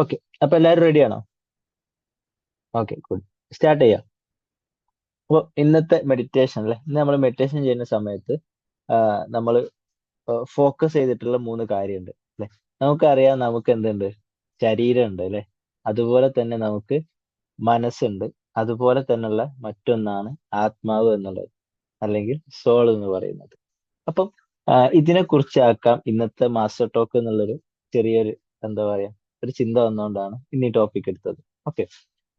Okay. അപ്പൊ എല്ലാവരും റെഡിയാണോ? Okay, good. സ്റ്റാർട്ട് ചെയ്യാം. അപ്പോൾ ഇന്നത്തെ മെഡിറ്റേഷൻ അല്ലേ, ഇന്ന് നമ്മൾ മെഡിറ്റേഷൻ ചെയ്യുന്ന സമയത്ത് നമ്മൾ ഫോക്കസ് ചെയ്തിട്ടുള്ള മൂന്ന് കാര്യമുണ്ട് അല്ലെ. നമുക്കറിയാം നമുക്ക് എന്തുണ്ട്, ശരീരമുണ്ട് അല്ലെ, അതുപോലെ തന്നെ നമുക്ക് മനസ്സുണ്ട്, അതുപോലെ തന്നെയുള്ള മറ്റൊന്നാണ് ആത്മാവ് എന്നുള്ളത്, അല്ലെങ്കിൽ സോൾ എന്ന് പറയുന്നത്. അപ്പം ഇതിനെ കുറിച്ചാക്കാം ഇന്നത്തെ മാസ്റ്റർ ടോക്ക് എന്നുള്ളൊരു ചെറിയൊരു, എന്താ പറയാ, ഒരു ചിന്ത വന്നുകൊണ്ടാണ് ഇന്ന് ഈ ടോപ്പിക് എടുത്തത്. ഓക്കെ.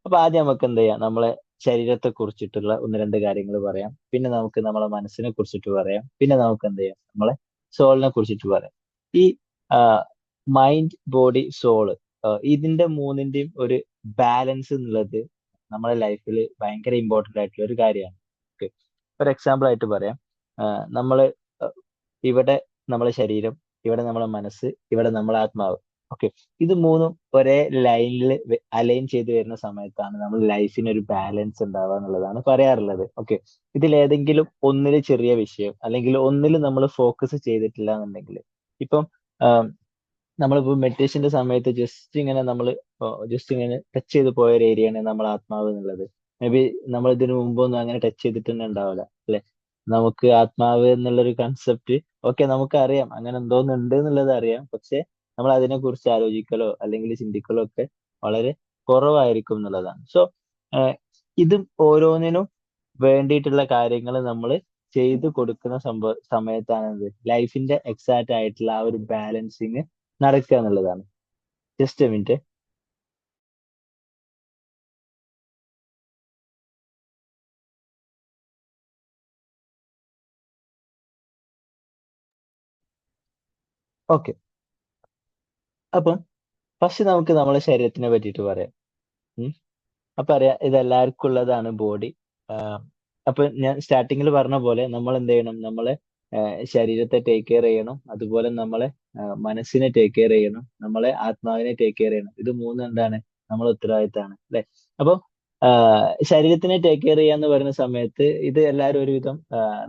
അപ്പൊ ആദ്യം നമുക്ക് എന്ത് ചെയ്യാം, നമ്മളെ ശരീരത്തെ കുറിച്ചിട്ടുള്ള ഒന്ന് രണ്ട് കാര്യങ്ങൾ പറയാം, പിന്നെ നമുക്ക് നമ്മളെ മനസ്സിനെ കുറിച്ചിട്ട് പറയാം, പിന്നെ നമുക്ക് എന്ത് ചെയ്യാം, നമ്മളെ സോളിനെ കുറിച്ചിട്ട് പറയാം. ഈ മൈൻഡ് ബോഡി സോള്, ഇതിന്റെ മൂന്നിന്റെയും ഒരു ബാലൻസ് എന്നുള്ളത് നമ്മുടെ ലൈഫിൽ ഭയങ്കര ഇമ്പോർട്ടന്റ് ആയിട്ടുള്ള ഒരു കാര്യമാണ്. ഓക്കെ. ഒരു എക്സാമ്പിൾ ആയിട്ട് പറയാം. നമ്മള് ഇവിടെ നമ്മളെ ശരീരം, ഇവിടെ നമ്മളെ മനസ്സ്, ഇവിടെ നമ്മളെ ആത്മാവ്. ഓക്കെ. ഇത് മൂന്നും ഒരേ ലൈനിൽ അലൈൻ ചെയ്ത് വരുന്ന സമയത്താണ് നമ്മൾ ലൈഫിന് ഒരു ബാലൻസ് ഉണ്ടാവുക എന്നുള്ളതാണ് പറയാറുള്ളത്. ഓക്കെ. ഇതിലേതെങ്കിലും ഒന്നിൽ ചെറിയ വിഷയം അല്ലെങ്കിൽ ഒന്നിൽ നമ്മൾ ഫോക്കസ് ചെയ്തിട്ടില്ല എന്നുണ്ടെങ്കിൽ, ഇപ്പം നമ്മളിപ്പോ മെഡിറ്റേഷന്റെ സമയത്ത് ജസ്റ്റ് ഇങ്ങനെ നമ്മൾ ജസ്റ്റ് ഇങ്ങനെ ടച്ച് ചെയ്ത് പോയ ഒരു ഏരിയയാണ് നമ്മൾ ആത്മാവ് എന്നുള്ളത്. മേ ബി നമ്മൾ ഇതിനു മുമ്പൊന്നും അങ്ങനെ ടച്ച് ചെയ്തിട്ട് തന്നെ ഉണ്ടാവില്ല അല്ലെ. നമുക്ക് ആത്മാവ് എന്നുള്ളൊരു കൺസെപ്റ്റ്, ഓക്കെ, നമുക്കറിയാം അങ്ങനെ എന്തോന്നുണ്ട് എന്നുള്ളത് അറിയാം, പക്ഷെ നമ്മൾ അതിനെ കുറിച്ച് ആലോചിക്കലോ അല്ലെങ്കിൽ ചിന്തിക്കലോ ഒക്കെ വളരെ കുറവായിരിക്കും എന്നുള്ളതാണ്. സോ ഇതും ഓരോന്നിനും വേണ്ടിയിട്ടുള്ള കാര്യങ്ങൾ നമ്മൾ ചെയ്തു കൊടുക്കുന്ന സമയത്താണ് എന്ത് ലൈഫിന്റെ എക്സാക്റ്റ് ആയിട്ടുള്ള ആ ഒരു ബാലൻസിങ് നടക്കുക എന്നുള്ളതാണ്. Just A minute. ഓക്കെ. അപ്പം ഫസ്റ്റ് നമുക്ക് നമ്മളെ ശരീരത്തിനെ പറ്റിയിട്ട് പറയാം. ഉം. അപ്പൊ അറിയാം, ഇത് എല്ലാവർക്കും ഉള്ളതാണ് ബോഡി. അപ്പൊ ഞാൻ സ്റ്റാർട്ടിങ്ങിൽ പറഞ്ഞ പോലെ നമ്മൾ എന്ത് ചെയ്യണം, നമ്മളെ ശരീരത്തെ ടേക്ക് കെയർ ചെയ്യണം, അതുപോലെ നമ്മളെ മനസ്സിനെ ടേക്ക് കെയർ ചെയ്യണം, നമ്മളെ ആത്മാവിനെ ടേക്ക് കെയർ ചെയ്യണം. ഇത് മൂന്നും എന്താണ്, നമ്മളെ ഉത്തരവാദിത്തമാണ് അല്ലെ. അപ്പൊ ശരീരത്തിനെ ടേക്ക് കെയർ ചെയ്യാന്ന് പറയുന്ന സമയത്ത് ഇത് എല്ലാവരും ഒരുവിധം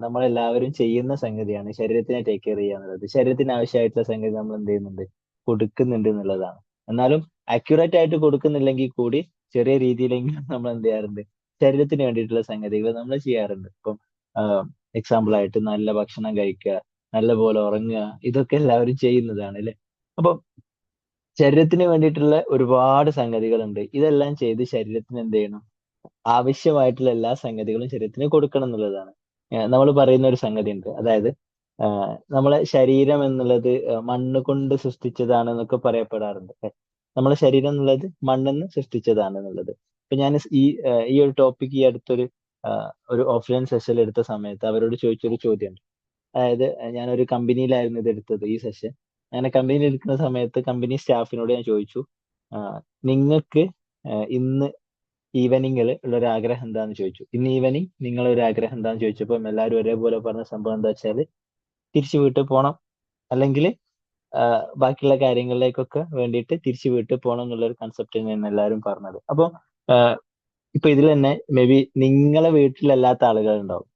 നമ്മളെല്ലാവരും ചെയ്യുന്ന സംഗതിയാണ്. ശരീരത്തിനെ ടേക്ക് കെയർ ചെയ്യുക എന്നുള്ളത്, ശരീരത്തിന് ആവശ്യമായിട്ടുള്ള സംഗതി നമ്മൾ എന്ത് ചെയ്യുന്നുണ്ട്, കൊടുക്കുന്നുണ്ട് എന്നുള്ളതാണ്. എന്നാലും അക്യുറേറ്റ് ആയിട്ട് കൊടുക്കുന്നില്ലെങ്കിൽ കൂടി ചെറിയ രീതിയിലെങ്കിലും നമ്മൾ എന്ത് ചെയ്യാറുണ്ട്, ശരീരത്തിന് വേണ്ടിയിട്ടുള്ള സംഗതികൾ നമ്മൾ ചെയ്യാറുണ്ട്. ഇപ്പം എക്സാമ്പിൾ ആയിട്ട് നല്ല ഭക്ഷണം കഴിക്കുക, നല്ല പോലെ ഉറങ്ങുക, ഇതൊക്കെ എല്ലാവരും ചെയ്യുന്നതാണ് അല്ലെ. അപ്പൊ ശരീരത്തിന് വേണ്ടിയിട്ടുള്ള ഒരുപാട് സംഗതികളുണ്ട്. ഇതെല്ലാം ചെയ്ത് ശരീരത്തിന് എന്ത് ചെയ്യണം, ആവശ്യമായിട്ടുള്ള എല്ലാ സംഗതികളും ശരീരത്തിന് കൊടുക്കണം എന്നുള്ളതാണ്. നമ്മൾ പറയുന്ന ഒരു സംഗതി ഉണ്ട്, അതായത് നമ്മളെ ശരീരം എന്നുള്ളത് മണ്ണ് കൊണ്ട് സൃഷ്ടിച്ചതാണ് എന്നൊക്കെ പറയപ്പെടാറുണ്ട്. നമ്മളെ ശരീരം എന്നുള്ളത് മണ്ണിന്ന് സൃഷ്ടിച്ചതാണ് എന്നുള്ളത്. ഇപ്പൊ ഞാൻ ഈ ഒരു ടോപ്പിക് ഈ അടുത്തൊരു ഒരു ഓഫ്ലൈൻ സെഷനിൽ എടുത്ത സമയത്ത് അവരോട് ചോദിച്ചൊരു ചോദ്യമുണ്ട്. അതായത് ഞാനൊരു കമ്പനിയിലായിരുന്നു ഇത് എടുത്തത്, ഈ സെഷൻ. അങ്ങനെ കമ്പനിയിൽ എടുക്കുന്ന സമയത്ത് കമ്പനി സ്റ്റാഫിനോട് ഞാൻ ചോദിച്ചു, നിങ്ങൾക്ക് ഇന്ന് ഈവനിങ്ങിൽ ഉള്ള ഒരു ആഗ്രഹം എന്താന്ന് ചോദിച്ചു. ഇന്ന് ഈവനിങ് നിങ്ങളെ ഒരു ആഗ്രഹം എന്താന്ന് ചോദിച്ചപ്പോൾ എല്ലാവരും ഒരേപോലെ പറഞ്ഞ സംഭവം എന്താ വെച്ചാല് തിരിച്ചു വീട്ടിൽ പോണം, അല്ലെങ്കിൽ ബാക്കിയുള്ള കാര്യങ്ങളിലേക്കൊക്കെ വേണ്ടിയിട്ട് തിരിച്ചു വീട്ടിൽ പോകണം എന്നുള്ള ഒരു കൺസെപ്റ്റ് തന്നെയാണ് എല്ലാവരും പറഞ്ഞത്. അപ്പൊ ഇപ്പൊ ഇതിൽ തന്നെ മേ ബി നിങ്ങളെ വീട്ടിലല്ലാത്ത ആളുകൾ ഉണ്ടാവും.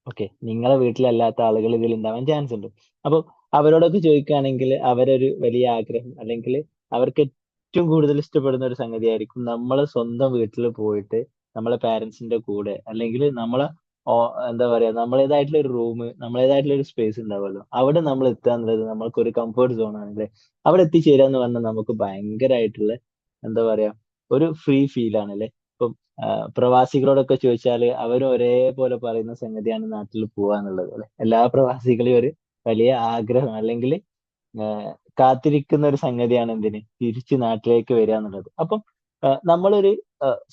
ഓക്കെ, നിങ്ങളെ വീട്ടിലല്ലാത്ത ആളുകൾ ഇതിൽ ഉണ്ടാവാൻ ചാൻസ് ഉണ്ട്. അപ്പൊ അവരോടൊക്കെ ചോദിക്കുകയാണെങ്കിൽ അവരൊരു വലിയ ആഗ്രഹം, അല്ലെങ്കിൽ അവർക്ക് ഏറ്റവും കൂടുതൽ ഇഷ്ടപ്പെടുന്ന ഒരു സംഗതിയായിരിക്കും നമ്മളെ സ്വന്തം വീട്ടിൽ പോയിട്ട് നമ്മളെ പാരന്റ്സിന്റെ കൂടെ, അല്ലെങ്കിൽ നമ്മളെ എന്താ പറയാ, നമ്മളേതായിട്ടുള്ള ഒരു റൂം, നമ്മളേതായിട്ടുള്ള ഒരു സ്പേസ് ഉണ്ടാവുമല്ലോ, അവിടെ നമ്മൾ എത്തുക എന്നുള്ളത് നമ്മൾക്ക് ഒരു കംഫർട്ട് സോൺ ആണ് അല്ലേ. അവിടെ എത്തിച്ചേരുക എന്ന് പറഞ്ഞാൽ നമുക്ക് ഭയങ്കരമായിട്ടുള്ള, എന്താ പറയാ, ഒരു ഫ്രീ ഫീൽ ആണ് അല്ലെ. ഇപ്പം പ്രവാസികളോടൊക്കെ ചോദിച്ചാല് അവരും ഒരേപോലെ പറയുന്ന സംഗതിയാണ് നാട്ടിൽ പോവാന്നുള്ളത് അല്ലെ. എല്ലാ പ്രവാസികളെയും ഒരു വലിയ ആഗ്രഹം, അല്ലെങ്കിൽ കാത്തിരിക്കുന്ന ഒരു സംഗതിയാണ് എന്തിന്, തിരിച്ച് നാട്ടിലേക്ക് വരിക എന്നുള്ളത്. അപ്പം നമ്മളൊരു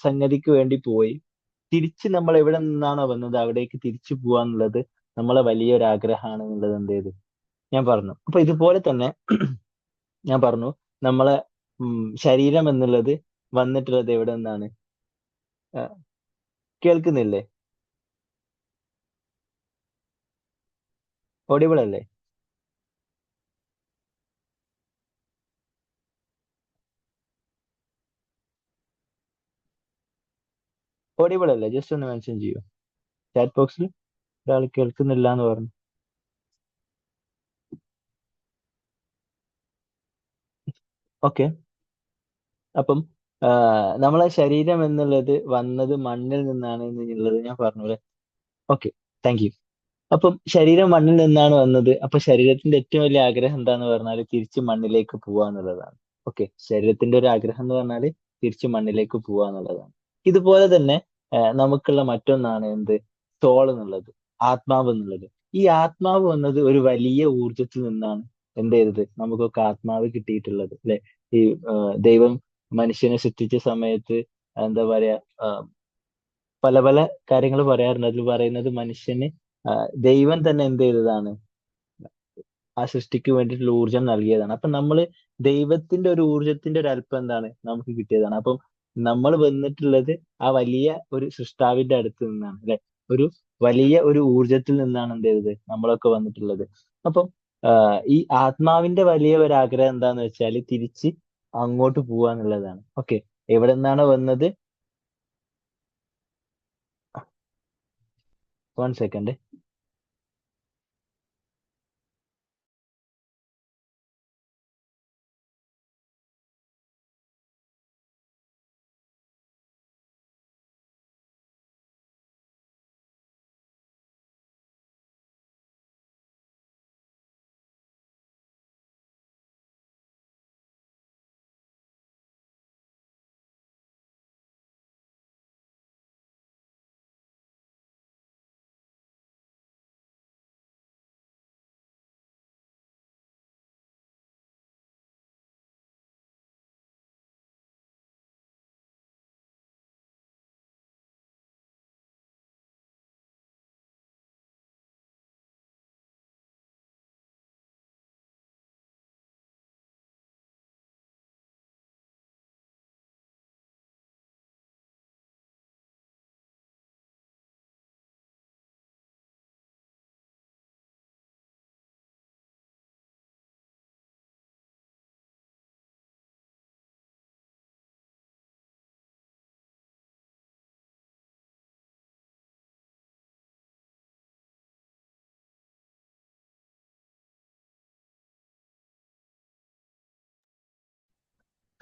സംഗതിക്ക് വേണ്ടി പോയി തിരിച്ച് നമ്മൾ എവിടെ നിന്നാണോ വന്നത് അവിടേക്ക് തിരിച്ചു പോവാന്നുള്ളത് നമ്മളെ വലിയൊരു ആഗ്രഹമാണ് എന്നുള്ളത് എന്ത് ചെയ്തു, ഞാൻ പറഞ്ഞു. അപ്പൊ ഇതുപോലെ തന്നെ ഞാൻ പറഞ്ഞു, നമ്മളെ ശരീരം എന്നുള്ളത് വന്നിട്ടുള്ളത് എവിടെ നിന്നാണ്. കേൾക്കുന്നില്ലേ? ഓഡിബിൾ അല്ലേ? ഓഡിബിൾ അല്ലേ? ജസ്റ്റ് ഒന്ന് മെൻഷൻ ചെയ്യൂ ചാറ്റ് ബോക്സിൽ. ഒരാൾ കേൾക്കുന്നില്ല എന്ന് പറഞ്ഞു. ഓക്കെ. അപ്പം നമ്മളെ ശരീരം എന്നുള്ളത് വന്നത് മണ്ണിൽ നിന്നാണ് എന്നുള്ളത് ഞാൻ പറഞ്ഞു അല്ലേ? Okay, thank U. അപ്പം ശരീരം മണ്ണിൽ നിന്നാണ് വന്നത്. അപ്പൊ ശരീരത്തിന്റെ ഏറ്റവും വലിയ ആഗ്രഹം എന്താന്ന് പറഞ്ഞാല് തിരിച്ച് മണ്ണിലേക്ക് പോവുക എന്നുള്ളതാണ്. ഓക്കെ, ശരീരത്തിന്റെ ഒരു ആഗ്രഹം എന്ന് പറഞ്ഞാല് തിരിച്ച് മണ്ണിലേക്ക് പോവുക എന്നുള്ളതാണ്. ഇതുപോലെ തന്നെ നമുക്കുള്ള മറ്റൊന്നാണ് എന്ത്? സോൾ എന്നുള്ളത്, ആത്മാവ് എന്നുള്ളത്. ഈ ആത്മാവ് വന്നത് ഒരു വലിയ ഊർജത്തിൽ നിന്നാണ് എന്ത് ചെയ്തത്? നമുക്കൊക്കെ ആത്മാവ് കിട്ടിയിട്ടുള്ളത് അല്ലെ? ഈ ദൈവം മനുഷ്യനെ സൃഷ്ടിച്ച സമയത്ത് എന്താ പറയാ, പല പല കാര്യങ്ങൾ പറയാറുണ്ട്. അതിൽ പറയുന്നത് മനുഷ്യന് ദൈവം തന്നെ എന്ത് ചെയ്തതാണ്? ആ സൃഷ്ടിക്ക് വേണ്ടിയിട്ടുള്ള ഊർജ്ജം നൽകിയതാണ്. അപ്പൊ നമ്മള് ദൈവത്തിന്റെ ഒരു ഊർജ്ജത്തിന്റെ ഒരു അല്പം എന്താണ്? നമുക്ക് കിട്ടിയതാണ്. അപ്പം നമ്മൾ വന്നിട്ടുള്ളത് ആ വലിയ ഒരു സൃഷ്ടാവിന്റെ അടുത്ത് നിന്നാണ് അല്ലെ? ഒരു വലിയ ഒരു ഊർജ്ജത്തിൽ നിന്നാണ് എന്ത് ചെയ്തത്? നമ്മളൊക്കെ വന്നിട്ടുള്ളത്. അപ്പം ഈ ആത്മാവിന്റെ വലിയ ഒരു ആഗ്രഹം എന്താന്ന് വെച്ചാൽ തിരിച്ച് അങ്ങോട്ട് പോവുക എന്നുള്ളതാണ്. ഓക്കെ, എവിടെ നിന്നാണ് വന്നത്? One second.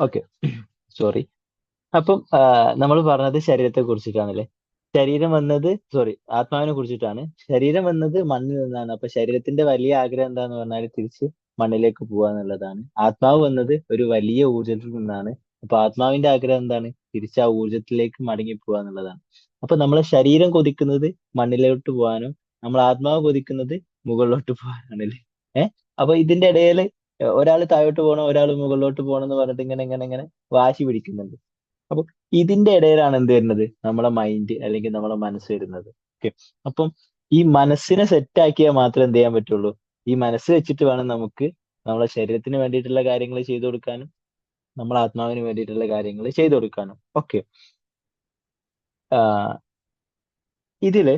Okay, sorry. അപ്പം നമ്മൾ പറഞ്ഞത് ശരീരത്തെ കുറിച്ചിട്ടാണല്ലേ? ശരീരം വന്നത്, സോറി, ആത്മാവിനെ കുറിച്ചിട്ടാണ്. ശരീരം വന്നത് മണ്ണിൽ നിന്നാണ്. അപ്പൊ ശരീരത്തിന്റെ വലിയ ആഗ്രഹം എന്താന്ന് പറഞ്ഞാൽ തിരിച്ച് മണ്ണിലേക്ക് പോവുക എന്നുള്ളതാണ്. ആത്മാവ് വന്നത് ഒരു വലിയ ഊർജത്തിൽ നിന്നാണ്. അപ്പൊ ആത്മാവിന്റെ ആഗ്രഹം എന്താണ്? തിരിച്ച് ആ ഊർജത്തിലേക്ക് മടങ്ങി പോവുക എന്നുള്ളതാണ്. അപ്പൊ നമ്മളെ ശരീരം കൊതിക്കുന്നത് മണ്ണിലോട്ട് പോകാനും നമ്മളെ ആത്മാവ് കൊതിക്കുന്നത് മുകളിലോട്ട് പോകാനാണല്ലേ? ഏഹ് അപ്പൊ ഇതിന്റെ ഇടയിൽ ഒരാൾ താഴോട്ട് പോകണം, ഒരാൾ മുകളിലോട്ട് പോകണം എന്ന് പറഞ്ഞിട്ട് ഇങ്ങനെ ഇങ്ങനെ ഇങ്ങനെ വാശി പിടിക്കുന്നുണ്ട്. അപ്പൊ ഇതിന്റെ ഇടയിലാണ് എന്ത് വരുന്നത്? നമ്മളെ മൈൻഡ് അല്ലെങ്കിൽ നമ്മളെ മനസ്സ് വരുന്നത്. ഓക്കെ, അപ്പം ഈ മനസ്സിനെ സെറ്റ് ആക്കിയാൽ മാത്രമേ എന്ത് ചെയ്യാൻ പറ്റുള്ളൂ? ഈ മനസ്സ് വെച്ചിട്ട് വേണം നമുക്ക് നമ്മളെ ശരീരത്തിന് വേണ്ടിയിട്ടുള്ള കാര്യങ്ങൾ ചെയ്തു കൊടുക്കാനും നമ്മളെ ആത്മാവിന് വേണ്ടിയിട്ടുള്ള കാര്യങ്ങൾ ചെയ്തു കൊടുക്കാനും. ഓക്കെ, ഇതില്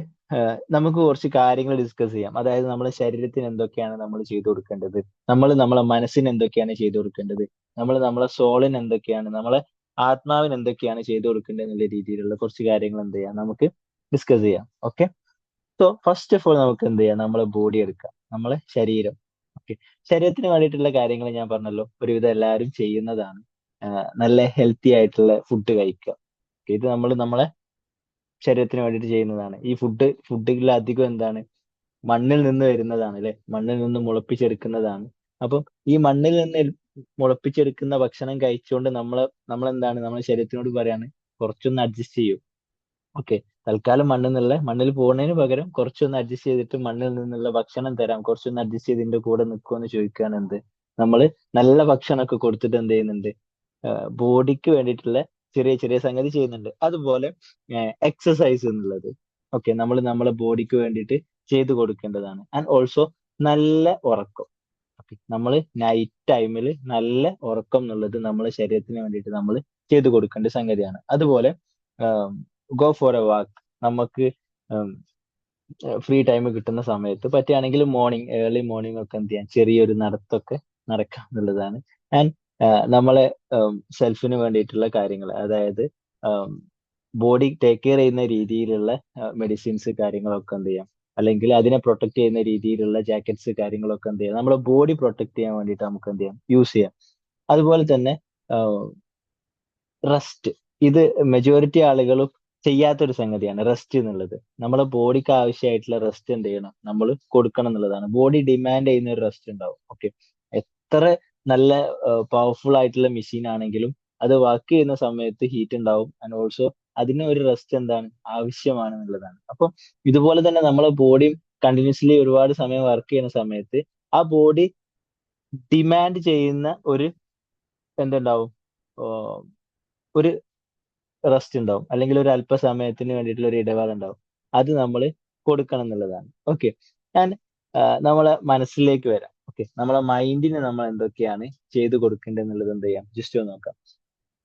നമുക്ക് കുറച്ച് കാര്യങ്ങൾ ഡിസ്കസ് ചെയ്യാം. അതായത് നമ്മളെ ശരീരത്തിന് എന്തൊക്കെയാണ് നമ്മൾ ചെയ്തു കൊടുക്കേണ്ടത്, നമ്മൾ നമ്മളെ മനസ്സിന് എന്തൊക്കെയാണ് ചെയ്തു കൊടുക്കേണ്ടത്, നമ്മൾ നമ്മളെ സോളിന് എന്തൊക്കെയാണ്, നമ്മളെ ആത്മാവിന് എന്തൊക്കെയാണ് ചെയ്തു കൊടുക്കേണ്ടത് എന്നുള്ള രീതിയിലുള്ള കുറച്ച് കാര്യങ്ങൾ എന്ത് ചെയ്യാം? നമുക്ക് ഡിസ്കസ് ചെയ്യാം. Okay, so first of all നമുക്ക് എന്ത് ചെയ്യാം? നമ്മളെ ബോഡി എടുക്കാം, നമ്മളെ ശരീരം. ഓക്കെ, ശരീരത്തിന് വേണ്ടിയിട്ടുള്ള കാര്യങ്ങൾ ഞാൻ പറഞ്ഞല്ലോ, ഒരുവിധം എല്ലാവരും ചെയ്യുന്നതാണ്. നല്ല ഹെൽത്തി ആയിട്ടുള്ള ഫുഡ് കഴിക്കുക. Okay, ഇത് നമ്മൾ നമ്മളെ ശരീരത്തിന് വേണ്ടിയിട്ട് ചെയ്യുന്നതാണ്. ഈ ഫുഡിൽ അധികം എന്താണ്? മണ്ണിൽ നിന്ന് വരുന്നതാണ് അല്ലെ? മണ്ണിൽ നിന്ന് മുളപ്പിച്ചെടുക്കുന്നതാണ്. അപ്പം ഈ മണ്ണിൽ നിന്ന് മുളപ്പിച്ചെടുക്കുന്ന ഭക്ഷണം കഴിച്ചുകൊണ്ട് നമ്മളെന്താണ് നമ്മുടെ ശരീരത്തിനോട് പറയാണ്, കുറച്ചൊന്ന് അഡ്ജസ്റ്റ് ചെയ്യൂ. ഓക്കെ, തൽക്കാലം മണ്ണിൽ പോകുന്നതിന് പകരം കുറച്ചൊന്ന് അഡ്ജസ്റ്റ് ചെയ്തിട്ട് മണ്ണിൽ നിന്നുള്ള ഭക്ഷണം തരാം, കുറച്ചൊന്ന് അഡ്ജസ്റ്റ് ചെയ്ത് ഇതിന്റെ കൂടെ നിൽക്കുമോ എന്ന് ചോദിക്കുകയാണ് എന്ത്? നമ്മള് നല്ല ഭക്ഷണമൊക്കെ കൊടുത്തിട്ട് എന്ത് ചെയ്യുന്നുണ്ട്? ബോഡിക്ക് വേണ്ടിയിട്ടുള്ള ചെറിയ ചെറിയ സംഗതി ചെയ്യുന്നുണ്ട്. അതുപോലെ എക്സസൈസ് എന്നുള്ളത് ഓക്കെ, നമ്മൾ നമ്മളെ ബോഡിക്ക് വേണ്ടിയിട്ട് ചെയ്തു കൊടുക്കേണ്ടതാണ്. ആൻഡ് ഓൾസോ നല്ല ഉറക്കം. ഓക്കെ, നമ്മൾ നൈറ്റ് ടൈമിൽ നല്ല ഉറക്കം എന്നുള്ളത് നമ്മളെ ശരീരത്തിന് വേണ്ടിയിട്ട് നമ്മൾ ചെയ്തു കൊടുക്കേണ്ട സംഗതിയാണ്. അതുപോലെ ഗോ ഫോർ എ വാക്ക്. നമുക്ക് ഫ്രീ ടൈം കിട്ടുന്ന സമയത്ത് പറ്റുകയാണെങ്കിൽ ഏർലി മോർണിംഗ് ഒക്കെ എന്ത് ചെയ്യാം? ചെറിയൊരു നടത്തൊക്കെ നടക്കാം എന്നുള്ളതാണ്. ആൻഡ് നമ്മളെ സെൽഫിന് വേണ്ടിയിട്ടുള്ള കാര്യങ്ങൾ, അതായത് ബോഡി ടേക്ക് കെയർ ചെയ്യുന്ന രീതിയിലുള്ള മെഡിസിൻസ് കാര്യങ്ങളൊക്കെ എന്ത് ചെയ്യാം? അല്ലെങ്കിൽ അതിനെ പ്രൊട്ടക്ട് ചെയ്യുന്ന രീതിയിലുള്ള ജാക്കറ്റ്സ് കാര്യങ്ങളൊക്കെ എന്ത് ചെയ്യാം? നമ്മുടെ ബോഡി പ്രൊട്ടക്ട് ചെയ്യാൻ വേണ്ടിയിട്ട് നമുക്ക് എന്ത് ചെയ്യാം? യൂസ് ചെയ്യാം. അതുപോലെ തന്നെ റെസ്റ്റ്. ഇത് മെജോറിറ്റി ആളുകളും ചെയ്യാത്തൊരു സംഗതിയാണ് റെസ്റ്റ് എന്നുള്ളത്. നമ്മളെ ബോഡിക്ക് ആവശ്യമായിട്ടുള്ള റെസ്റ്റ് എന്ത് ചെയ്യണം? നമ്മൾ കൊടുക്കണം എന്നുള്ളതാണ്. ബോഡി ഡിമാൻഡ് ചെയ്യുന്ന ഒരു റെസ്റ്റ് ഉണ്ടാവും. ഓക്കെ. എത്ര നല്ല പവർഫുൾ ആയിട്ടുള്ള മെഷീൻ ആണെങ്കിലും അത് വർക്ക് ചെയ്യുന്ന സമയത്ത് ഹീറ്റ് ഉണ്ടാവും. ആൻഡ് ഓൾസോ അതിന് ഒരു റെസ്റ്റ് എന്താണ് ആവശ്യമാണ് എന്നുള്ളതാണ്. അപ്പൊ ഇതുപോലെ തന്നെ നമ്മളെ ബോഡിയും കണ്ടിന്യൂസ്ലി ഒരുപാട് സമയം വർക്ക് ചെയ്യുന്ന സമയത്ത് ആ ബോഡി ഡിമാൻഡ് ചെയ്യുന്ന ഒരു എന്തുണ്ടാവും? ഓഹ് ഒരു റെസ്റ്റ് ഉണ്ടാവും. അല്ലെങ്കിൽ ഒരു അല്പസമയത്തിന് വേണ്ടിയിട്ടുള്ള ഒരു ഇടവേള ഉണ്ടാവും. അത് നമ്മള് കൊടുക്കണം എന്നുള്ളതാണ്. ഓക്കെ. ആൻഡ് നമ്മളെ മനസ്സിലേക്ക് വരാം. ഓക്കെ. നമ്മളെ മൈൻഡിന് നമ്മൾ എന്തൊക്കെയാണ് ചെയ്ത് കൊടുക്കേണ്ടത് എന്നുള്ളത് എന്ത് ചെയ്യാം? ജസ്റ്റ് ഒന്ന് നോക്കാം.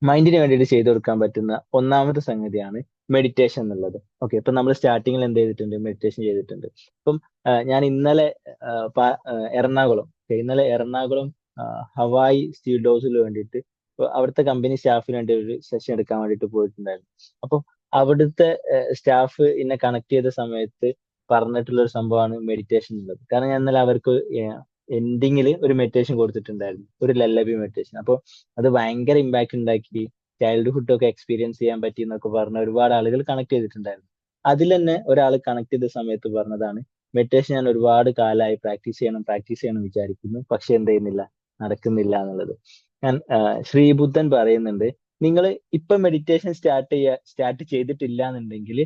മൈൻഡിന് വേണ്ടിയിട്ട് ചെയ്തു കൊടുക്കാൻ പറ്റുന്ന ഒന്നാമത്തെ സംഗതിയാണ് മെഡിറ്റേഷൻ എന്നുള്ളത്. ഓക്കെ. ഇപ്പൊ നമ്മൾ സ്റ്റാർട്ടിങ്ങിൽ എന്ത് ചെയ്തിട്ടുണ്ട്? മെഡിറ്റേഷൻ ചെയ്തിട്ടുണ്ട്. ഇപ്പം ഞാൻ ഇന്നലെ എറണാകുളം ഇന്നലെ എറണാകുളം ഹവായി സ്റ്റീൽഡോസിൽ വേണ്ടിയിട്ട് അവിടുത്തെ കമ്പനി സ്റ്റാഫിന് വേണ്ടി ഒരു സെഷൻ എടുക്കാൻ വേണ്ടിയിട്ട് പോയിട്ടുണ്ടായിരുന്നു. അപ്പം അവിടുത്തെ സ്റ്റാഫ് എന്നെ കണക്ട് ചെയ്ത സമയത്ത് പറഞ്ഞിട്ടുള്ള ഒരു സംഭവമാണ് മെഡിറ്റേഷൻ എന്നുള്ളത്. കാരണം ഞാൻ ഇന്നലെ അവർക്ക് എൻഡിങ്ങിൽ ഒരു മെഡിറ്റേഷൻ കൊടുത്തിട്ടുണ്ടായിരുന്നു. ഒരു ലല്ലബി മെഡിറ്റേഷൻ. അപ്പൊ അത് ഭയങ്കര ഇമ്പാക്ട് ഉണ്ടാക്കി. ചൈൽഡ്ഹുഡ് ഒക്കെ എക്സ്പീരിയൻസ് ചെയ്യാൻ പറ്റി എന്നൊക്കെ പറഞ്ഞ ഒരുപാട് ആളുകൾ കണക്ട് ചെയ്തിട്ടുണ്ടായിരുന്നു. അതിൽ തന്നെ ഒരാൾ കണക്ട് ചെയ്ത സമയത്ത് പറഞ്ഞതാണ്, മെഡിറ്റേഷൻ ഞാൻ ഒരുപാട് കാലമായി പ്രാക്ടീസ് ചെയ്യണം വിചാരിക്കുന്നു. പക്ഷെ എന്ത് ചെയ്യുന്നില്ല, നടക്കുന്നില്ല എന്നുള്ളത്. ഞാൻ ശ്രീബുദ്ധൻ പറയുന്നുണ്ട്, നിങ്ങൾ ഇപ്പൊ മെഡിറ്റേഷൻ സ്റ്റാർട്ട് ചെയ്തിട്ടില്ല എന്നുണ്ടെങ്കിൽ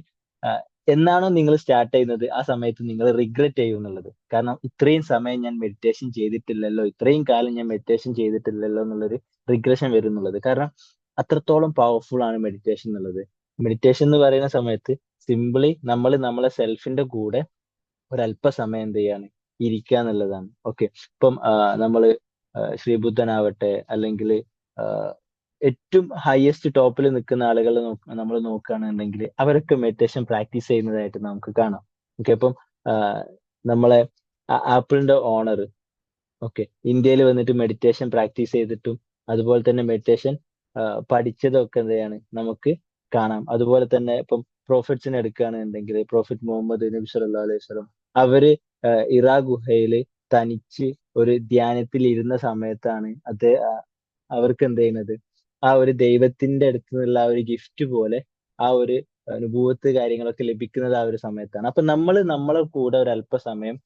എന്നാണോ നിങ്ങൾ സ്റ്റാർട്ട് ചെയ്യുന്നത് ആ സമയത്ത് നിങ്ങൾ റിഗ്രറ്റ് ചെയ്യും എന്നുള്ളത്. കാരണം ഇത്രയും സമയം ഞാൻ മെഡിറ്റേഷൻ ചെയ്തിട്ടില്ലല്ലോ, ഇത്രയും കാലം ഞാൻ മെഡിറ്റേഷൻ ചെയ്തിട്ടില്ലല്ലോ എന്നുള്ളൊരു റിഗ്രഷൻ വരും എന്നുള്ളത്. കാരണം അത്രത്തോളം പവർഫുൾ ആണ് മെഡിറ്റേഷൻ എന്നുള്ളത്. മെഡിറ്റേഷൻ എന്ന് പറയുന്ന സമയത്ത് സിംപിളി നമ്മളെ സെൽഫിന്റെ കൂടെ ഒരല്പസമയം എന്ത് ചെയ്യാണ്, ഇരിക്കുക എന്നുള്ളതാണ്. ഓക്കെ. ഇപ്പം നമ്മള് ശ്രീബുദ്ധനാവട്ടെ അല്ലെങ്കിൽ ഏറ്റവും ഹയസ്റ്റ് ടോപ്പിൽ നിൽക്കുന്ന ആളുകൾ നമ്മൾ നോക്കുകയാണെന്നുണ്ടെങ്കിൽ അവരൊക്കെ മെഡിറ്റേഷൻ പ്രാക്ടീസ് ചെയ്യുന്നതായിട്ട് നമുക്ക് കാണാം. ഓക്കെ. അപ്പം നമ്മളെ ആപ്പിളിന്റെ ഓണർ ഓക്കെ ഇന്ത്യയിൽ വന്നിട്ട് മെഡിറ്റേഷൻ പ്രാക്ടീസ് ചെയ്തിട്ടും അതുപോലെ തന്നെ മെഡിറ്റേഷൻ പഠിച്ചതൊക്കെ എന്തെയാണ് നമുക്ക് കാണാം. അതുപോലെ തന്നെ ഇപ്പം പ്രോഫിറ്റ്സിനെ എടുക്കുകയാണെന്നുണ്ടെങ്കിൽ പ്രോഫിറ്റ് മുഹമ്മദ് നബി സല്ലല്ലാഹു അലൈഹി വസല്ലം അവര് ഇറാ ഗുഹയില് തനിച്ച് ഒരു ധ്യാനത്തിൽ ഇരുന്ന സമയത്താണ് അവർക്ക് എന്ത് ചെയ്യുന്നത്, ആ ഒരു ദൈവത്തിന്റെ അടുത്ത് നിന്നുള്ള ആ ഒരു ഗിഫ്റ്റ് പോലെ ആ ഒരു അനുഭവത്ത് കാര്യങ്ങളൊക്കെ ലഭിക്കുന്നത് ആ ഒരു സമയത്താണ്. അപ്പൊ നമ്മളെ കൂടെ ഒരു അല്പസമയം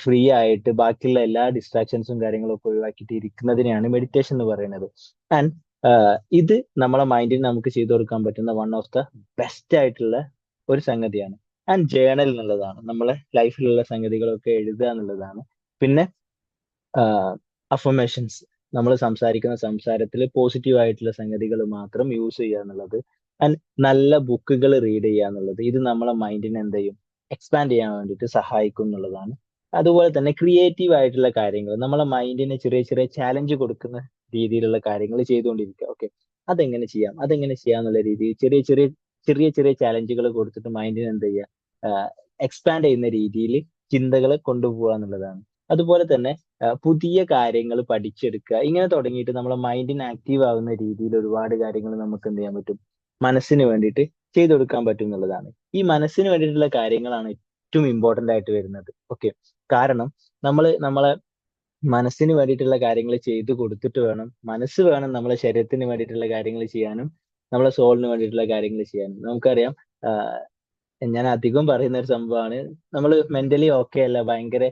ഫ്രീ ആയിട്ട് ബാക്കിയുള്ള എല്ലാ ഡിസ്ട്രാക്ഷൻസും കാര്യങ്ങളും ഒക്കെ ഒഴിവാക്കിയിട്ട് ഇരിക്കുന്നതിനെയാണ് മെഡിറ്റേഷൻ എന്ന് പറയുന്നത്. ആൻഡ് ഇത് നമ്മളെ മൈൻഡിന് നമുക്ക് ചെയ്തു കൊടുക്കാൻ പറ്റുന്ന വൺ ഓഫ് ദ ബെസ്റ്റ് ആയിട്ടുള്ള ഒരു സംഗതിയാണ്. ആൻഡ് ജേണൽ എന്നുള്ളതാണ്, നമ്മളെ ലൈഫിലുള്ള സംഗതികളൊക്കെ എഴുതുക എന്നുള്ളതാണ്. പിന്നെ അഫർമേഷൻസ്, നമ്മൾ സംസാരിക്കുന്ന സംസാരത്തിൽ പോസിറ്റീവ് ആയിട്ടുള്ള സംഗതികൾ മാത്രം യൂസ് ചെയ്യുക എന്നുള്ളത്. ആൻഡ് നല്ല ബുക്കുകൾ റീഡ് ചെയ്യുക എന്നുള്ളത്. ഇത് നമ്മളെ മൈൻഡിനെ എന്ത് ചെയ്യും, എക്സ്പാൻഡ് ചെയ്യാൻ വേണ്ടിയിട്ട് സഹായിക്കും എന്നുള്ളതാണ്. അതുപോലെ തന്നെ ക്രിയേറ്റീവ് ആയിട്ടുള്ള കാര്യങ്ങൾ, നമ്മളെ മൈൻഡിന് ചെറിയ ചെറിയ ചാലഞ്ച് കൊടുക്കുന്ന രീതിയിലുള്ള കാര്യങ്ങൾ ചെയ്തുകൊണ്ടിരിക്കുക. ഓക്കെ. അതെങ്ങനെ ചെയ്യാം എന്നുള്ള രീതിയിൽ ചെറിയ ചെറിയ ചെറിയ ചെറിയ ചാലഞ്ചുകൾ കൊടുത്തിട്ട് മൈൻഡിനെ എന്ത് ചെയ്യുക, എക്സ്പാൻഡ് ചെയ്യുന്ന രീതിയിൽ ചിന്തകൾ കൊണ്ടുപോകുക എന്നുള്ളതാണ്. അതുപോലെ തന്നെ പുതിയ കാര്യങ്ങൾ പഠിച്ചെടുക്കുക. ഇങ്ങനെ തുടങ്ങിയിട്ട് നമ്മളെ മൈൻഡിന് ആക്റ്റീവ് ആവുന്ന രീതിയിൽ ഒരുപാട് കാര്യങ്ങൾ നമുക്ക് എന്ത് ചെയ്യാൻ പറ്റും, മനസ്സിന് വേണ്ടിയിട്ട് ചെയ്തു കൊടുക്കാൻ പറ്റും എന്നുള്ളതാണ്. ഈ മനസ്സിന് വേണ്ടിയിട്ടുള്ള കാര്യങ്ങളാണ് ഏറ്റവും ഇമ്പോർട്ടന്റ് ആയിട്ട് വരുന്നത്. ഓക്കെ. കാരണം നമ്മളെ മനസ്സിന് വേണ്ടിയിട്ടുള്ള കാര്യങ്ങൾ ചെയ്തു കൊടുത്തിട്ട് വേണം, മനസ്സ് വേണം നമ്മളെ ശരീരത്തിന് വേണ്ടിയിട്ടുള്ള കാര്യങ്ങൾ ചെയ്യാനും നമ്മളെ സോളിന് വേണ്ടിയിട്ടുള്ള കാര്യങ്ങൾ ചെയ്യാനും. നമുക്കറിയാം, ഞാൻ അധികം പറയുന്ന ഒരു സംഭവമാണ്, നമ്മൾ മെന്റലി ഓക്കെ അല്ല, ഭയങ്കര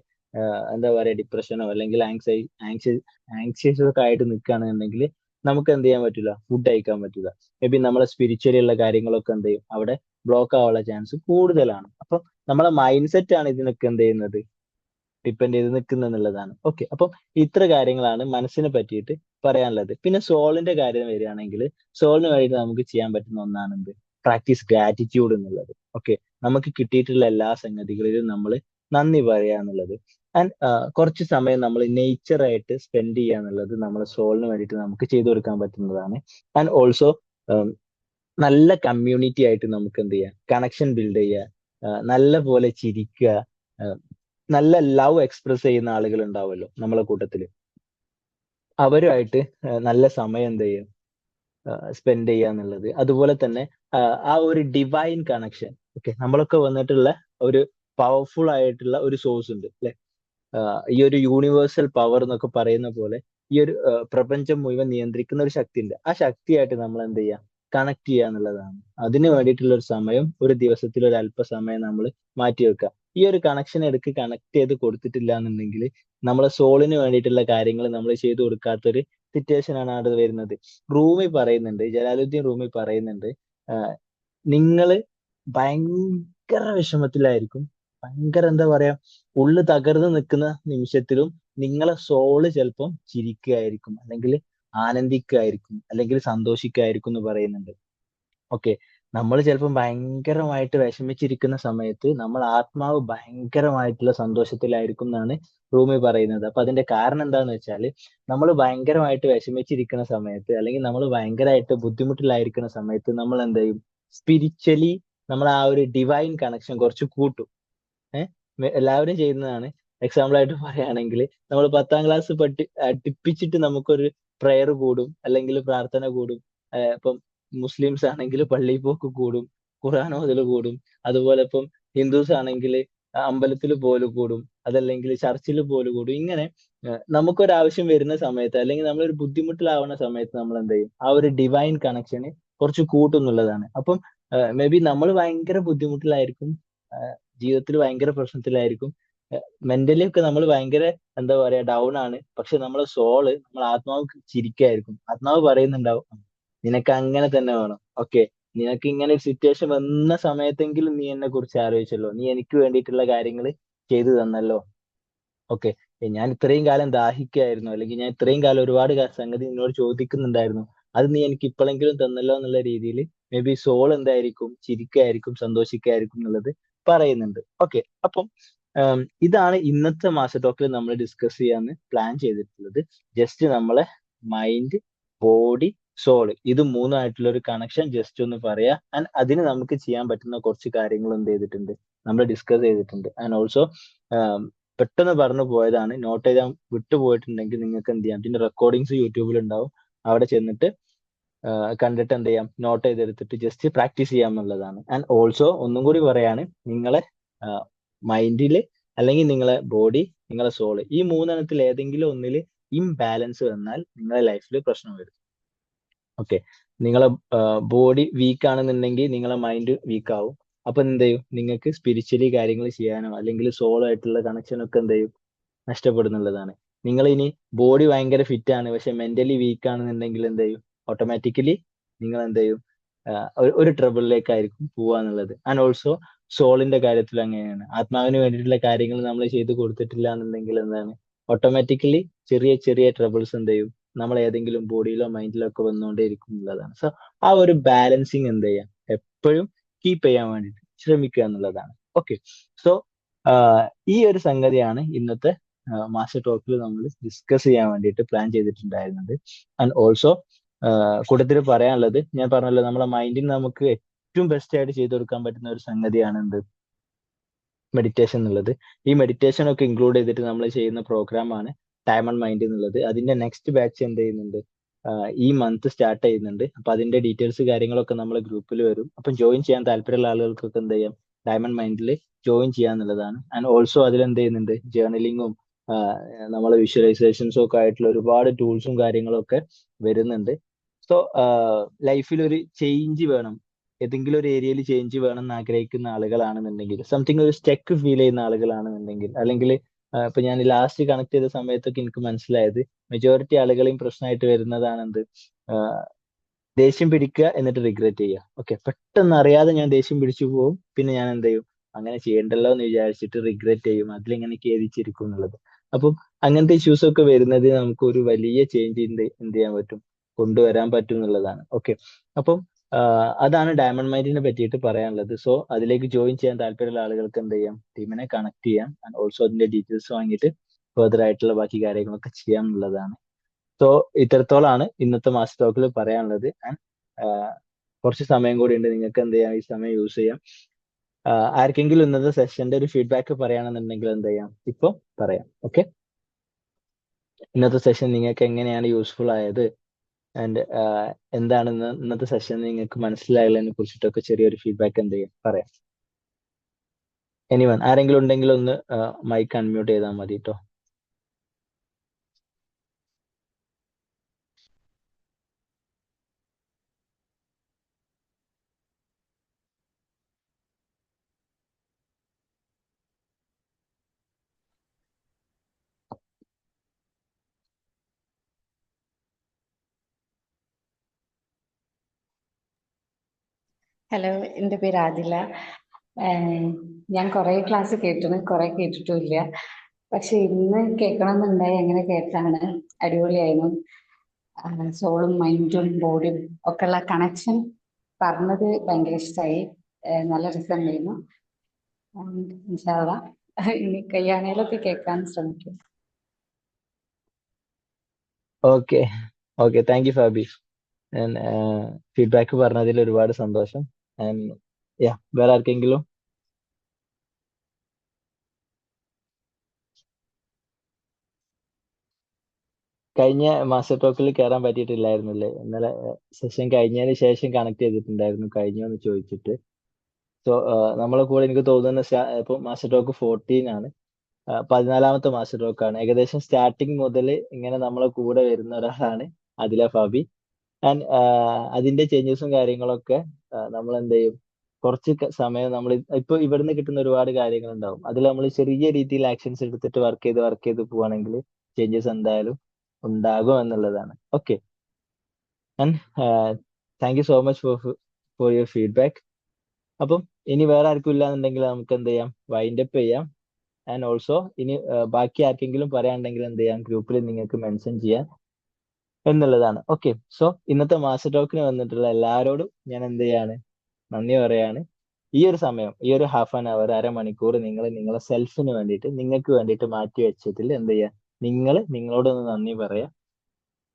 എന്താ പറയാ ഡിപ്രഷനോ അല്ലെങ്കിൽ ആങ്ഷ്യസ് ഒക്കെ ആയിട്ട് നിൽക്കുകയാണെന്നുണ്ടെങ്കിൽ നമുക്ക് എന്ത് ചെയ്യാൻ പറ്റില്ല, ഫുഡ് കഴിക്കാൻ പറ്റില്ല. മേ ബി നമ്മളെ സ്പിരിച്വലി ഉള്ള കാര്യങ്ങളൊക്കെ എന്ത് ചെയ്യും, അവിടെ ബ്ലോക്ക് ആവാനുള്ള ചാൻസ് കൂടുതലാണ്. അപ്പൊ നമ്മളെ മൈൻഡ് സെറ്റ് ആണ് ഇതിനൊക്കെ എന്ത് ചെയ്യുന്നത്, ഡിപ്പെൻഡ് ചെയ്ത് നിൽക്കുന്നത് എന്നുള്ളതാണ്. ഓക്കെ. അപ്പം ഇത്ര കാര്യങ്ങളാണ് മനസ്സിനെ പറ്റിയിട്ട് പറയാനുള്ളത്. പിന്നെ സോളിന്റെ കാര്യം വരികയാണെങ്കിൽ സോളിന് വേണ്ടിയിട്ട് നമുക്ക് ചെയ്യാൻ പറ്റുന്ന ഒന്നാണ് എന്ത്, പ്രാക്ടീസ് ഗ്രാറ്റിറ്റ്യൂഡ് എന്നുള്ളത്. ഓക്കെ. നമുക്ക് കിട്ടിയിട്ടുള്ള എല്ലാ സംഗതികളിലും നമ്മൾ നന്ദി പറയുക എന്നുള്ളത്. ആൻഡ് കുറച്ച് സമയം നമ്മൾ നേച്ചറായിട്ട് സ്പെൻഡ് ചെയ്യുക എന്നുള്ളത് നമ്മുടെ സോളിന് വേണ്ടിയിട്ട് നമുക്ക് ചെയ്തു കൊടുക്കാൻ പറ്റുന്നതാണ്. ആൻഡ് ഓൾസോ നല്ല കമ്മ്യൂണിറ്റി ആയിട്ട് നമുക്ക് എന്ത് ചെയ്യാം, കണക്ഷൻ ബിൽഡ് ചെയ്യുക, നല്ല പോലെ ചിരിക്കുക, നല്ല ലവ് എക്സ്പ്രസ് ചെയ്യുന്ന ആളുകൾ ഉണ്ടാവുമല്ലോ നമ്മളെ കൂട്ടത്തില്, അവരുമായിട്ട് നല്ല സമയം എന്ത് ചെയ്യും, സ്പെൻഡ് ചെയ്യുക എന്നുള്ളത്. അതുപോലെ തന്നെ ആ ഒരു ഡിവൈൻ കണക്ഷൻ. ഓക്കെ. നമ്മളൊക്കെ വന്നിട്ടുള്ള ഒരു പവർഫുൾ ആയിട്ടുള്ള ഒരു സോഴ്സ് ഉണ്ട് അല്ലെ. ഈ ഒരു യൂണിവേഴ്സൽ പവർ എന്നൊക്കെ പറയുന്ന പോലെ ഈ ഒരു പ്രപഞ്ചം മുഴുവൻ നിയന്ത്രിക്കുന്ന ഒരു ശക്തി ഉണ്ട്. ആ ശക്തിയായിട്ട് നമ്മൾ എന്ത് ചെയ്യാം, കണക്ട് ചെയ്യുക എന്നുള്ളതാണ്. അതിന് വേണ്ടിയിട്ടുള്ള ഒരു സമയം, ഒരു ദിവസത്തിൽ ഒരു അല്പസമയം നമ്മൾ മാറ്റി വെക്കുക. ഈ ഒരു കണക്ഷൻ ഇടയ്ക്ക് കണക്ട് ചെയ്ത് കൊടുത്തിട്ടില്ല എന്നുണ്ടെങ്കിൽ നമ്മളെ സോളിന് വേണ്ടിയിട്ടുള്ള കാര്യങ്ങൾ നമ്മൾ ചെയ്തു കൊടുക്കാത്തൊരു സിറ്റുവേഷൻ ആണ് അവിടെ വരുന്നത്. റൂമി പറയുന്നുണ്ട്, ജലാലുദ്ദീൻ റൂമി പറയുന്നുണ്ട്, നിങ്ങള് ഭയങ്കര വിഷമത്തിലായിരിക്കും, ഭയങ്കര എന്താ പറയാ, ഉള്ളു തകർന്ന് നിൽക്കുന്ന നിമിഷത്തിലും നിങ്ങളെ സോള് ചിലപ്പം ചിരിക്കുകയായിരിക്കും, അല്ലെങ്കിൽ ആനന്ദിക്കുകയായിരിക്കും, അല്ലെങ്കിൽ സന്തോഷിക്കുകയായിരിക്കും എന്ന് പറയുന്നുണ്ട്. ഓക്കെ, നമ്മൾ ചിലപ്പം ഭയങ്കരമായിട്ട് വിഷമിച്ചിരിക്കുന്ന സമയത്ത് നമ്മൾ ആത്മാവ് ഭയങ്കരമായിട്ടുള്ള സന്തോഷത്തിലായിരിക്കും എന്നാണ് റൂമി പറയുന്നത്. അപ്പൊ അതിന്റെ കാരണം എന്താന്ന് വെച്ചാൽ, നമ്മൾ ഭയങ്കരമായിട്ട് വിഷമിച്ചിരിക്കുന്ന സമയത്ത്, അല്ലെങ്കിൽ നമ്മൾ ഭയങ്കരമായിട്ട് ബുദ്ധിമുട്ടിലായിരിക്കുന്ന സമയത്ത് നമ്മൾ എന്ത് ചെയ്യും, സ്പിരിച്വലി നമ്മൾ ആ ഒരു ഡിവൈൻ കണക്ഷൻ കുറച്ച് കൂട്ടും. എല്ലാവരും ചെയ്യുന്നതാണ്. എക്സാമ്പിൾ ആയിട്ട് പറയുകയാണെങ്കിൽ, നമ്മൾ 10ാം ക്ലാസ് പഠിപ്പിച്ചിട്ട് നമുക്കൊരു പ്രെയർ കൂടും, അല്ലെങ്കിൽ പ്രാർത്ഥന കൂടും. ഇപ്പം മുസ്ലിംസ് ആണെങ്കിൽ പള്ളിയിൽ പോക്ക് കൂടും, ഖുർആൻ ഓതൽ കൂടും. അതുപോലെ ഇപ്പം ഹിന്ദുസ് ആണെങ്കിൽ അമ്പലത്തിൽ പോലും കൂടും, അതല്ലെങ്കിൽ ചർച്ചിൽ പോലും കൂടും. ഇങ്ങനെ നമുക്കൊരാവശ്യം വരുന്ന സമയത്ത്, അല്ലെങ്കിൽ നമ്മളൊരു ബുദ്ധിമുട്ടിലാവുന്ന സമയത്ത് നമ്മൾ എന്ത് ചെയ്യും, ആ ഒരു ഡിവൈൻ കണക്ഷന് കുറച്ച് കൂട്ടും എന്നുള്ളതാണ്. അപ്പം മേ ബി നമ്മൾ ഭയങ്കര ബുദ്ധിമുട്ടിലായിരിക്കും, ജീവിതത്തിൽ ഭയങ്കര പ്രശ്നത്തിലായിരിക്കും, മെന്റലി ഒക്കെ നമ്മൾ ഭയങ്കര എന്താ പറയാ ഡൗൺ ആണ്. പക്ഷെ നമ്മളെ സോള്, നമ്മളെ ആത്മാവ് ചിരിക്കായിരിക്കും. ആത്മാവ് പറയുന്നുണ്ടാവും, നിനക്ക് അങ്ങനെ തന്നെ വേണം. ഓക്കെ, നിനക്ക് ഇങ്ങനെ ഒരു സിറ്റുവേഷൻ വന്ന സമയത്തെങ്കിലും നീ എന്നെ കുറിച്ച് ആലോചിച്ചല്ലോ, നീ എനിക്ക് വേണ്ടിയിട്ടുള്ള കാര്യങ്ങൾ ചെയ്തു തന്നല്ലോ. ഓക്കെ, ഞാൻ ഇത്രയും കാലം ദാഹിക്കായിരുന്നു, അല്ലെങ്കിൽ ഞാൻ ഇത്രയും കാലം ഒരുപാട് സംഗതി നിന്നോട് ചോദിക്കുന്നുണ്ടായിരുന്നു, അത് നീ എനിക്ക് ഇപ്പോഴെങ്കിലും തന്നല്ലോ എന്നുള്ള രീതിയിൽ മേ ബി സോൾ എന്തായിരിക്കും, ചിരിക്കായിരിക്കും, സന്തോഷിക്കായിരിക്കും എന്നുള്ളത് പറയുന്നുണ്ട്. ഓക്കെ, അപ്പം ഇതാണ് ഇന്നത്തെ മാസ്റ്റർ ടോക്കിൽ നമ്മൾ ഡിസ്കസ് ചെയ്യാന്ന് പ്ലാൻ ചെയ്തിട്ടുള്ളത്. ജസ്റ്റ് നമ്മളെ മൈൻഡ്, ബോഡി, സോള്, ഇത് മൂന്നായിട്ടുള്ള ഒരു കണക്ഷൻ ജസ്റ്റ് ഒന്ന് പറയാ. ആൻഡ് അതിന് നമുക്ക് ചെയ്യാൻ പറ്റുന്ന കുറച്ച് കാര്യങ്ങൾ എന്ത് ചെയ്തിട്ടുണ്ട്, നമ്മൾ ഡിസ്കസ് ചെയ്തിട്ടുണ്ട്. ആൻഡ് ഓൾസോ പെട്ടെന്ന് പറഞ്ഞു പോയതാണ്, നോട്ട് ചെയ്താൻ വിട്ടുപോയിട്ടുണ്ടെങ്കിൽ നിങ്ങൾക്ക് എന്ത് ചെയ്യാം, ഇതിന്റെ റെക്കോർഡിങ്സ് യൂട്യൂബിൽ ഉണ്ടാവും, അവിടെ ചെന്നിട്ട് കണ്ടിട്ട് എന്ത് ചെയ്യാം, നോട്ട് ചെയ്തെടുത്തിട്ട് ജസ്റ്റ് പ്രാക്ടീസ് ചെയ്യാം എന്നുള്ളതാണ്. ആൻഡ് ഓൾസോ ഒന്നും കൂടി പറയാണ്, നിങ്ങളെ മൈൻഡില്, അല്ലെങ്കിൽ നിങ്ങളെ ബോഡി, നിങ്ങളെ സോള്, ഈ മൂന്നെണ്ണത്തിൽ ഏതെങ്കിലും ഒന്നിൽ ഇംബാലൻസ് വന്നാൽ നിങ്ങളെ ലൈഫിൽ പ്രശ്നം വരും. ഓക്കെ, നിങ്ങളെ ബോഡി വീക്ക് ആണെന്നുണ്ടെങ്കിൽ നിങ്ങളെ മൈൻഡ് വീക്ക് ആവും. അപ്പൊ എന്ത് ചെയ്യും, നിങ്ങൾക്ക് സ്പിരിച്വലി കാര്യങ്ങൾ ചെയ്യാനോ അല്ലെങ്കിൽ സോൾ ആയിട്ടുള്ള കണക്ഷൻ ഒക്കെ എന്ത് ചെയ്യും, നഷ്ടപ്പെടുന്നുള്ളതാണ്. നിങ്ങൾ ഇനി ബോഡി ഭയങ്കര ഫിറ്റ് ആണ് പക്ഷെ മെന്റലി വീക്ക് ആണെന്നുണ്ടെങ്കിൽ എന്ത് ചെയ്യും, ഓട്ടോമാറ്റിക്കലി നിങ്ങൾ എന്ത് ചെയ്യും, ഒരു ട്രബിളിലേക്കായിരിക്കും പോവാന്നുള്ളത്. ആൻഡ് ഓൾസോ സോളിന്റെ കാര്യത്തിൽ അങ്ങനെയാണ്. ആത്മാവിന് വേണ്ടിയിട്ടുള്ള കാര്യങ്ങൾ നമ്മൾ ചെയ്ത് കൊടുത്തിട്ടില്ല എന്നുണ്ടെങ്കിൽ എന്താണ്, ഓട്ടോമാറ്റിക്കലി ചെറിയ ചെറിയ ട്രബിൾസ് എന്ത് ചെയ്യും, നമ്മൾ ഏതെങ്കിലും ബോഡിയിലോ മൈൻഡിലോ ഒക്കെ വന്നുകൊണ്ടേ ഇരിക്കും എന്നുള്ളതാണ്. സോ ആ ഒരു ബാലൻസിങ് എന്ത് ചെയ്യാം, എപ്പോഴും കീപ്പ് ചെയ്യാൻ വേണ്ടിയിട്ട് ശ്രമിക്കുക എന്നുള്ളതാണ്. ഓക്കെ, സോ ഈ ഒരു സംഗതിയാണ് ഇന്നത്തെ മാസ്റ്റർ ടോക്കിൽ നമ്മൾ ഡിസ്കസ് ചെയ്യാൻ വേണ്ടിയിട്ട് പ്ലാൻ ചെയ്തിട്ടുണ്ടായിരുന്നത്. ആൻഡ് ഓൾസോ കൂട്ടത്തിൽ പറയാനുള്ളത്, ഞാൻ പറഞ്ഞല്ലോ, നമ്മളെ മൈൻഡിന് നമുക്ക് ഏറ്റവും ബെസ്റ്റ് ആയിട്ട് ചെയ്തു കൊടുക്കാൻ പറ്റുന്ന ഒരു സംഗതിയാണ് എന്ത്, മെഡിറ്റേഷൻ എന്നുള്ളത്. ഈ മെഡിറ്റേഷൻ ഒക്കെ ഇൻക്ലൂഡ് ചെയ്തിട്ട് നമ്മൾ ചെയ്യുന്ന പ്രോഗ്രാമാണ് ടൈം ആൻഡ് മൈൻഡ് എന്നുള്ളത്. അതിന്റെ നെക്സ്റ്റ് ബാച്ച് എന്ത് ചെയ്യുന്നുണ്ട്, ഈ മന്ത് സ്റ്റാർട്ട് ചെയ്യുന്നുണ്ട്. അപ്പൊ അതിന്റെ ഡീറ്റെയിൽസ് കാര്യങ്ങളൊക്കെ നമ്മളെ ഗ്രൂപ്പിൽ വരും. അപ്പം ജോയിൻ ചെയ്യാൻ താല്പര്യമുള്ള ആളുകൾക്കൊക്കെ എന്ത് ചെയ്യാം, ഡയമണ്ട് മൈൻഡിൽ ജോയിൻ ചെയ്യാന്നുള്ളതാണ്. ആൻഡ് ഓൾസോ അതിൽ എന്ത് ചെയ്യുന്നുണ്ട്, ജേർണലിങ്ങും നമ്മളെ വിഷ്വലൈസേഷൻസും ഒക്കെ ആയിട്ടുള്ള ഒരുപാട് ടൂൾസും കാര്യങ്ങളും ഒക്കെ വരുന്നുണ്ട്. സോ ലൈഫിൽ ഒരു ചേഞ്ച് വേണം, ഏതെങ്കിലും ഒരു ഏരിയയിൽ ചേഞ്ച് വേണം എന്ന് ആഗ്രഹിക്കുന്ന ആളുകളാണെന്നുണ്ടെങ്കിൽ, സംതിങ് ഒരു സ്റ്റെക്ക് ഫീൽ ചെയ്യുന്ന ആളുകളാണെന്നുണ്ടെങ്കിൽ, അല്ലെങ്കിൽ ഇപ്പൊ ഞാൻ ലാസ്റ്റ് കണക്ട് ചെയ്ത സമയത്തൊക്കെ എനിക്ക് മനസ്സിലായത്, മെജോറിറ്റി ആളുകളെയും പ്രശ്നമായിട്ട് വരുന്നതാണ് എന്ത്, ദേഷ്യം പിടിക്കുക എന്നിട്ട് റിഗ്രറ്റ് ചെയ്യുക. ഓക്കെ, പെട്ടെന്ന് അറിയാതെ ഞാൻ ദേഷ്യം പിടിച്ചു പോകും, പിന്നെ ഞാൻ എന്ത് ചെയ്യും, അങ്ങനെ ചെയ്യണ്ടല്ലോ എന്ന് വിചാരിച്ചിട്ട് റിഗ്രറ്റ് ചെയ്യും, അതിലിങ്ങനെ ഖേദിച്ചിരിക്കും എന്നുള്ളത്. അപ്പം അങ്ങനത്തെ ഇഷ്യൂസ് ഒക്കെ വരുന്നത് നമുക്ക് ഒരു വലിയ ചേഞ്ച് എന്ത് ചെയ്യാൻ പറ്റും, കൊണ്ടുവരാൻ പറ്റും എന്നുള്ളതാണ്. ഓക്കെ, അപ്പം അതാണ് ഡയമണ്ട് മൈൻഡിനെ പറ്റിയിട്ട് പറയാനുള്ളത്. സോ അതിലേക്ക് ജോയിൻ ചെയ്യാൻ താല്പര്യമുള്ള ആളുകൾക്ക് എന്ത് ചെയ്യാം, ടീമിനെ കണക്ട് ചെയ്യാം. ആൻഡ് ഓൾസോ അതിന്റെ ഡീറ്റെയിൽസ് വാങ്ങിയിട്ട് ഫർദർ ആയിട്ടുള്ള ബാക്കി കാര്യങ്ങളൊക്കെ ചെയ്യാം എന്നുള്ളതാണ്. സോ ഇത്രത്തോളാണ് ഇന്നത്തെ മാസ്റ്റർ ടോക്കിൽ പറയാനുള്ളത്. ആൻഡ് കുറച്ച് സമയം കൂടി ഉണ്ട്, നിങ്ങൾക്ക് എന്ത് ചെയ്യാം, ഈ സമയം യൂസ് ചെയ്യാം. ആർക്കെങ്കിലും ഇന്നത്തെ സെഷന്റെ ഒരു ഫീഡ്ബാക്ക് പറയുകയാണെന്നുണ്ടെങ്കിൽ എന്ത് ചെയ്യാം, ഇപ്പൊ പറയാം. ഓക്കെ, ഇന്നത്തെ സെഷൻ നിങ്ങൾക്ക് എങ്ങനെയാണ് യൂസ്ഫുൾ ആയത്, ആൻഡ് എന്താണ് ഇന്നത്തെ സെഷൻ നിങ്ങൾക്ക് മനസ്സിലായതിനെ കുറിച്ചിട്ടൊക്കെ ചെറിയൊരു ഫീഡ്ബാക്ക് എന്ത് ചെയ്യാം, പറയാം. എനിവൺ, ആരെങ്കിലും ഉണ്ടെങ്കിൽ ഒന്ന് മൈക്ക് അൺമ്യൂട്ട് ചെയ്താൽ മതി കേട്ടോ. ഹലോ, എൻ്റെ പേര് ആദില. ഞാൻ കുറേ ക്ലാസ് കേട്ടിന്, കുറേ കേട്ടിട്ടുമില്ല. പക്ഷെ ഇന്ന് കേൾക്കണമെന്നുണ്ടായി, അങ്ങനെ കേട്ടാണ്. അടിപൊളിയായിരുന്നു. സോളും മൈൻഡും ബോഡിയും ഒക്കെ ഉള്ള കണക്ഷൻ പറഞ്ഞത് ഭയങ്കര ഇഷ്ടമായി. നല്ല രസമുണ്ടായിരുന്നു. ഇൻഷാ അള്ളാ ഇനി കയ്യാണേലൊക്കെ കേൾക്കാൻ ശ്രമിക്കും. Okay okay, thank U Fabi. ഞാൻ ഫീഡ്ബാക്ക് പറഞ്ഞതിൽ ഒരുപാട് സന്തോഷം. ആൻഡ് യാ, വേറെ ആർക്കെങ്കിലും? കഴിഞ്ഞ മാസ്റ്റർ ടോക്കിൽ കയറാൻ പറ്റിയിട്ടില്ലായിരുന്നില്ലേ? ഇന്നലെ സെഷൻ കഴിഞ്ഞതിന് ശേഷം കണക്ട് ചെയ്തിട്ടുണ്ടായിരുന്നു, കഴിഞ്ഞോ എന്ന് ചോദിച്ചിട്ട്. സോ നമ്മളെ കൂടെ എനിക്ക് തോന്നുന്ന ഇപ്പൊ മാസ്റ്റർ ടോക്ക് 14 ആണ്. 14ാമത്തെ മാസ്റ്റർ ടോക്ക് ആണ്. ഏകദേശം സ്റ്റാർട്ടിങ് മുതൽ ഇങ്ങനെ നമ്മളെ കൂടെ വരുന്ന ഒരാളാണ് ആദില ഫാബി. ആൻഡ് അതിന്റെ ചേഞ്ചസും കാര്യങ്ങളൊക്കെ നമ്മൾ എന്ത് ചെയ്യും, കുറച്ച് സമയം നമ്മൾ ഇപ്പൊ ഇവിടുന്ന് കിട്ടുന്ന ഒരുപാട് കാര്യങ്ങൾ ഉണ്ടാവും. അതിൽ നമ്മൾ ചെറിയ രീതിയിൽ ആക്ഷൻസ് എടുത്തിട്ട് വർക്ക് ചെയ്ത് പോവാണെങ്കിൽ ചേഞ്ചസ് എന്തായാലും ഉണ്ടാകും എന്നുള്ളതാണ്. Okay, and thank you so much for your feedback. അപ്പം ഇനി വേറെ ആർക്കും ഇല്ലാന്നുണ്ടെങ്കിൽ നമുക്ക് എന്ത് ചെയ്യാം, വൈൻഡ് അപ്പ് ചെയ്യാം. ആൻഡ് ഓൾസോ ഇനി ബാക്കി ആർക്കെങ്കിലും പറയാനുണ്ടെങ്കിൽ എന്ത് ചെയ്യാം, ഗ്രൂപ്പിൽ നിങ്ങൾക്ക് മെൻഷൻ ചെയ്യാം എന്നുള്ളതാണ്. ഓക്കെ, സോ ഇന്നത്തെ മാസ്റ്റർ ടോക്കിന് വന്നിട്ടുള്ള എല്ലാവരോടും ഞാൻ എന്ത് ചെയ്യാണ്, നന്ദി പറയാണ്. ഈ ഒരു സമയം, ഈ ഒരു ഹാഫ് ആൻ അവർ, അരമണിക്കൂർ നിങ്ങൾ നിങ്ങളെ സെൽഫിന് വേണ്ടിയിട്ട്, നിങ്ങൾക്ക് വേണ്ടിയിട്ട് മാറ്റി വെച്ചതിൽ എന്ത് ചെയ്യുക, നിങ്ങളോടൊന്ന് നന്ദി പറയാം.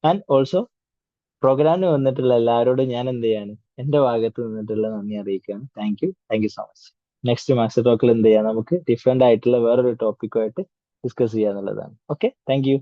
ആൻഡ് ഓൾസോ പ്രോഗ്രാമിന് വന്നിട്ടുള്ള എല്ലാവരോടും ഞാൻ എന്ത് ചെയ്യാണ്, എന്റെ ഭാഗത്ത് നിന്നിട്ടുള്ള നന്ദി അറിയിക്കുകയാണ്. Thank you so much. Next master ടോക്കിൽ എന്ത് ചെയ്യാം, നമുക്ക് ഡിഫറെന്റ് ആയിട്ടുള്ള വേറൊരു ടോപ്പിക്കുമായിട്ട് ഡിസ്കസ് ചെയ്യാന്നുള്ളതാണ്. Okay, thank U.